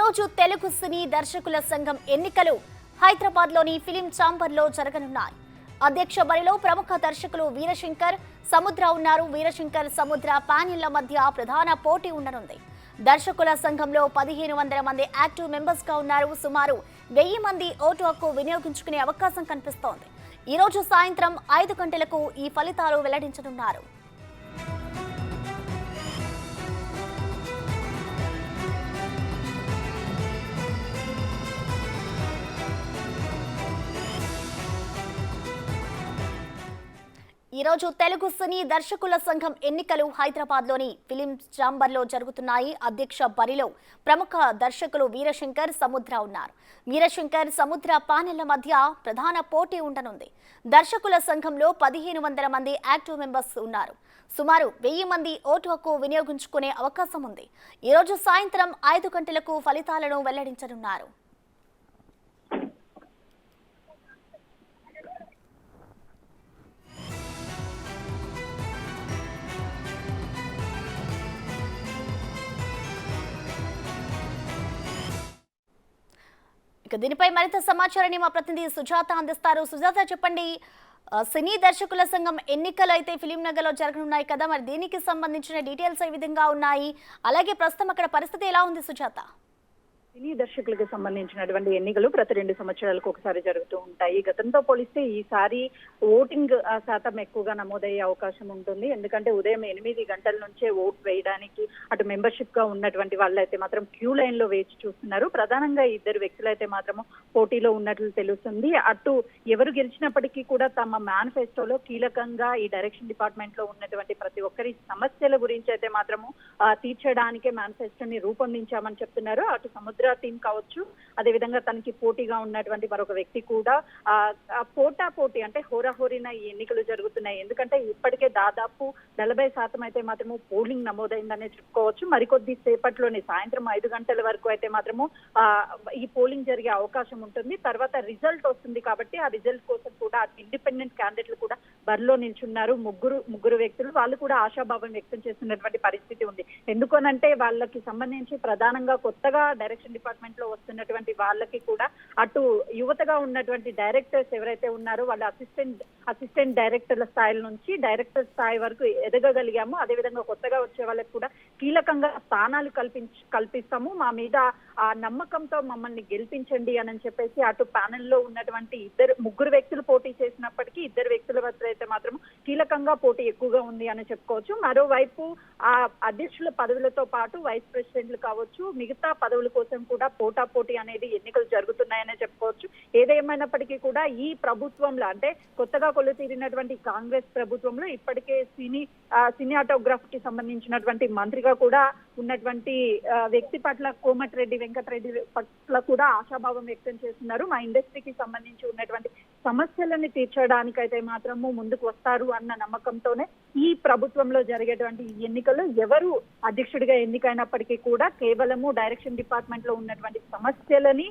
రోజు తెలుగు సినీ దర్శకుల సంఘం ఎన్నికలు హైదరాబాద్లోని ఫిలిం ఛాంబర్లో జరగనున్నాయి. అధ్యక్ష బరిలో ప్రముఖ దర్శకులు వీరశంకర్, సముద్ర ఉన్నారు. వీరశంకర్, సముద్ర ప్యానెళ్ల మధ్య ప్రధాన పోటీ ఉండనుంది. దర్శకుల సంఘంలో 1500 మంది యాక్టివ్ మెంబర్స్ గా ఉన్నారు. సుమారు 1000 మంది ఓటు హక్కు వినియోగించుకునే అవకాశం కనిపిస్తోంది. ఈ రోజు సాయంత్రం 5 గంటలకు ఈ ఫలితాలు వెల్లడించనున్నారు. ఈ రోజు తెలుగు సినీ దర్శకుల సంఘం ఎన్నికలు హైదరాబాద్లోని ఫిలిం ఛాంబర్లో జరుగుతున్నాయి. అధ్యక్ష బరిలో ప్రముఖ దర్శకులు వీరశంకర్, సముద్ర ఉన్నారు. వీరశంకర్, సముద్ర ప్యానెళ్ల మధ్య ప్రధాన పోటీ ఉండనుంది. దర్శకుల సంఘంలో 1500 మంది యాక్టివ్ మెంబర్స్ ఉన్నారు. సుమారు 1000 మంది ఓటు హక్కు వినియోగించుకునే అవకాశం ఉంది. ఈ రోజు సాయంత్రం 5 గంటలకు ఫలితాలను వెల్లడించనున్నారు. ఇక దీనిపై మరింత సమాచారాన్ని మా ప్రతినిధి సుజాత అందిస్తారు. సుజాత, చెప్పండి, సినీ దర్శకుల సంఘం ఎన్నికలు అయితే ఫిలిం నగర్లో జరగనున్నాయి కదా, మరి దీనికి సంబంధించిన డీటెయిల్స్ ఏ విధంగా ఉన్నాయి? అలాగే ప్రస్తుతం అక్కడ పరిస్థితి ఎలా ఉంది సుజాత? సినీ దర్శకులకు సంబంధించినటువంటి ఎన్నికలు ప్రతి 2 సంవత్సరాలకు ఒకసారి జరుగుతూ ఉంటాయి. గతంతో పోలిస్తే ఈసారి ఓటింగ్ శాతం ఎక్కువగా నమోదయ్యే అవకాశం ఉంటుంది. ఎందుకంటే ఉదయం 8 గంటల నుంచే ఓట్ వేయడానికి అటు మెంబర్షిప్ గా ఉన్నటువంటి వాళ్ళైతే మాత్రం క్యూ లైన్ లో వేచి చూస్తున్నారు. ప్రధానంగా 2 వ్యక్తులైతే మాత్రము పోటీలో ఉన్నట్లు తెలుస్తుంది. అటు ఎవరు గెలిచినప్పటికీ కూడా తమ మేనిఫెస్టోలో కీలకంగా ఈ డైరెక్షన్ డిపార్ట్మెంట్ లో ఉన్నటువంటి ప్రతి ఒక్కరి సమస్యల గురించి అయితే మాత్రము తీర్చడానికే మేనిఫెస్టోని రూపొందించామని చెప్తున్నారు. అటు సముద్ర టీం కావచ్చు, అదేవిధంగా తనకి పోటీగా ఉన్నటువంటి మరొక వ్యక్తి కూడా పోటీ అంటే హోరాహోరీన ఈ ఎన్నికలు జరుగుతున్నాయి. ఎందుకంటే ఇప్పటికే దాదాపు 40% అయితే మాత్రము పోలింగ్ నమోదైందనే చెప్పుకోవచ్చు. మరికొద్ది సేపట్లోనే సాయంత్రం 5 గంటల వరకు అయితే మాత్రము ఈ పోలింగ్ జరిగే అవకాశం ఉంటుంది. తర్వాత రిజల్ట్ వస్తుంది కాబట్టి ఆ రిజల్ట్ కోసం కూడా ఇండిపెండెంట్ క్యాండిడేట్లు కూడా బరిలో నిల్చున్నారు. ముగ్గురు వ్యక్తులు, వాళ్ళు కూడా ఆశాభావం వ్యక్తం చేస్తున్నటువంటి పరిస్థితి ఉంది. ఎందుకనంటే వాళ్ళకి సంబంధించి ప్రధానంగా కొత్తగా డైరెక్షన్ డిపార్ట్మెంట్ లో వస్తున్నటువంటి వాళ్ళకి కూడా అటు యువతగా ఉన్నటువంటి డైరెక్టర్స్ ఎవరైతే ఉన్నారో వాళ్ళ అసిస్టెంట్ డైరెక్టర్ల స్థాయి నుంచి డైరెక్టర్ స్థాయి వరకు ఎదగగలిగాము. అదేవిధంగా కొత్తగా వచ్చే వాళ్ళకి కూడా కీలకంగా స్థానాలు కల్పిస్తాము, మా మీద ఆ నమ్మకంతో మమ్మల్ని గెలిపించండి అని చెప్పేసి అటు ప్యానెల్లో ఉన్నటువంటి ముగ్గురు వ్యక్తులు పోటీ చేసినప్పటికీ 2 వ్యక్తుల వద్ద అయితే మాత్రం కీలకంగా పోటీ ఎక్కువగా ఉంది అని చెప్పుకోవచ్చు. మరోవైపు ఆ అధ్యక్షుల పదవులతో పాటు వైస్ ప్రెసిడెంట్లు కావచ్చు, మిగతా పదవుల కోసం కూడా పోటాపోటీ అనేది ఎన్నికలు జరుగుతున్నాయనే చెప్పుకోవచ్చు. ఏదేమైనప్పటికీ కూడా ఈ ప్రభుత్వంలో అంటే కొత్తగా కొలుతీరినటువంటి కాంగ్రెస్ ప్రభుత్వంలో ఇప్పటికే సినిమాటోగ్రఫీ కి సంబంధించినటువంటి మంత్రిగా కూడా ఉన్నటువంటి వ్యక్తి పట్ల కోమటిరెడ్డి వెంకటరెడ్డి పట్ల కూడా ఆశాభావం వ్యక్తం చేస్తున్నారు. మా ఇండస్ట్రీకి సంబంధించి ఉన్నటువంటి సమస్యలని తీర్చడానికైతే మాత్రము ముందుకు వస్తారు అన్న నమ్మకంతోనే ఈ ప్రభుత్వంలో జరిగేటువంటి ఎన్నికలు ఎవరు అధ్యక్షుడిగా ఎన్నికైనప్పటికీ కూడా కేవలము డైరెక్షన్ డిపార్ట్మెంట్ లో ఉన్నటువంటి సమస్యలని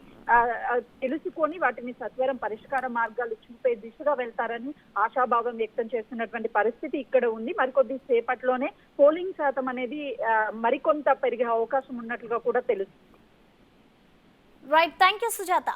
తెలుసుకొని వాటిని సత్వరం పరిష్కార మార్గాలు చూపే దిశగా వెళ్తారని ఆశాభావం వ్యక్తం చేస్తున్నటువంటి పరిస్థితి ఇక్కడ ఉంది. మరికొద్ది సేపట్లోనే పోలింగ్ శాతం అనేది మరికొంత పెరిగే అవకాశం ఉన్నట్లుగా కూడా తెలుస్తుంది. Right, thank you Sujatha.